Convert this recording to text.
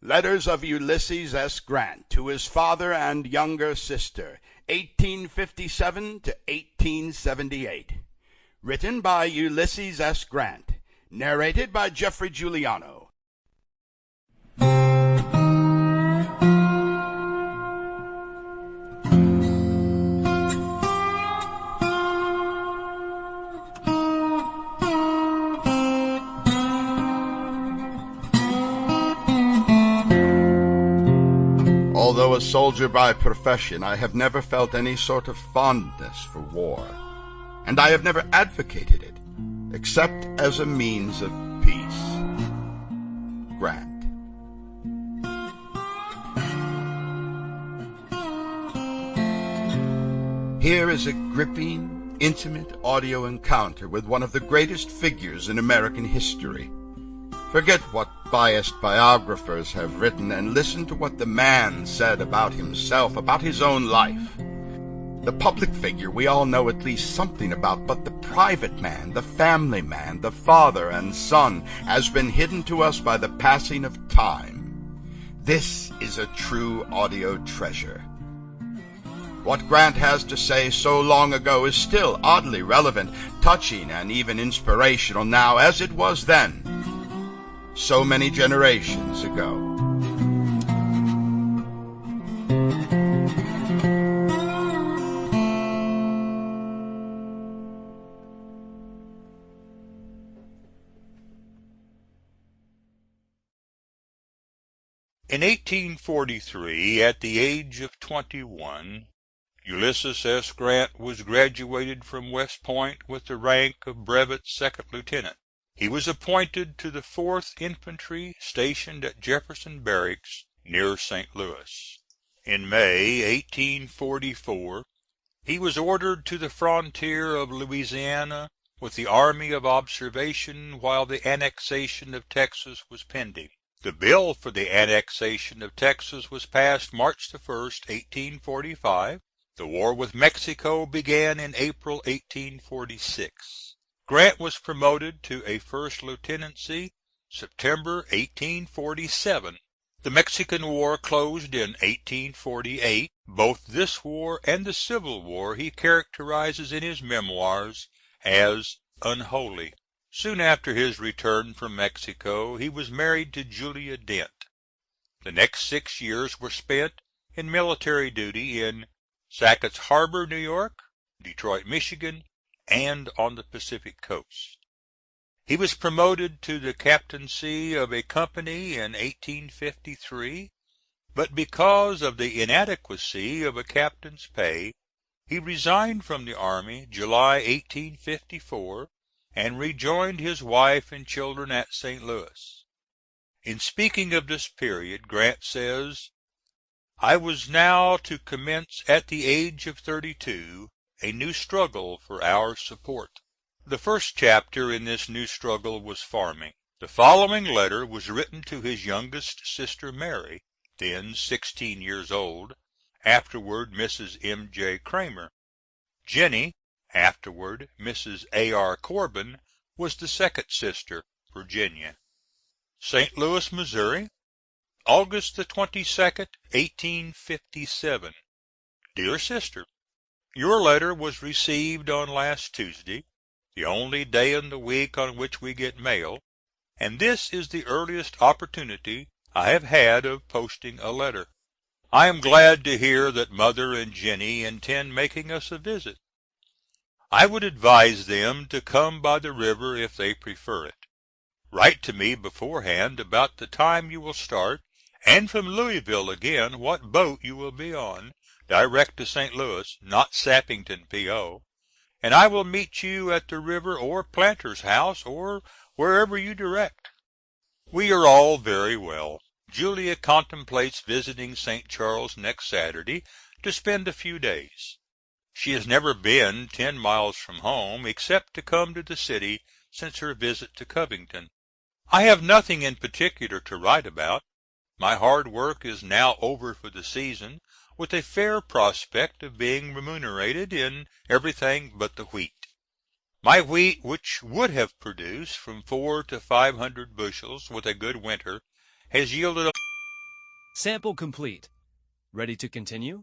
Letters of Ulysses S. Grant to his father and younger sister, 1857 to 1878. Written by Ulysses S. Grant. Narrated by Geoffrey Giuliano. Although a soldier by profession, I have never felt any sort of fondness for war, and I have never advocated it, except as a means of peace. Grant. Here is a gripping, intimate audio encounter with one of the greatest figures in American history. Forget what biased biographers have written and listen to what the man said about himself, about his own life. The public figure we all know at least something about, but the private man, the family man, the father and son, has been hidden to us by the passing of time. This is a true audio treasure. What Grant has to say so long ago is still oddly relevant, touching, and even inspirational now, as it was then, so many generations ago. In 1843, at the age of 21, Ulysses S. Grant was graduated from West Point with the rank of brevet second lieutenant. He was appointed to the 4th Infantry, stationed at Jefferson Barracks, near St. Louis. In May, 1844, he was ordered to the frontier of Louisiana with the Army of Observation while the annexation of Texas was pending. The bill for the annexation of Texas was passed March 1, 1845. The war with Mexico began in April 1846. Grant was promoted to a first lieutenancy September 1847. The Mexican War closed in 1848. Both this war and the Civil War he characterizes in his memoirs as unholy. Soon after his return from Mexico he was married to Julia Dent. The next 6 years were spent in military duty in Sackett's Harbor, New York, Detroit, Michigan, and on the Pacific coast. He was promoted to the captaincy of a company in 1853, but because of the inadequacy of a captain's pay, he resigned from the army July 1854 and rejoined his wife and children at St. Louis. In speaking of this period, Grant says, "I was now to commence at the age of 32 a new struggle for our support." The first chapter in this new struggle was farming. The following letter was written to his youngest sister Mary, then 16 years old, afterward Mrs. M.J. Kramer. Jenny, afterward Mrs. A.R. Corbin, was the second sister, Virginia. St. Louis, Missouri, August the 22nd, 1857. Dear Sister, your letter was received on last Tuesday, the only day in the week on which we get mail, and this is the earliest opportunity I have had of posting a letter. I am glad to hear that Mother and Jenny intend making us a visit. I would advise them to come by the river if they prefer it. Write to me beforehand about the time you will start, and from Louisville again what boat you will be on, direct to St. Louis, not Sappington, P.O., and I will meet you at the river or Planter's House, or wherever you direct. We are all very well. Julia contemplates visiting St. Charles next Saturday to spend a few days. She has never been 10 miles from home, except to come to the city since her visit to Covington. I have nothing in particular to write about. My hard work is now over for the season, with a fair prospect of being remunerated in everything but the wheat. My wheat, which would have produced from 400 to 500 bushels with a good winter, has yielded Sample complete. Ready to continue?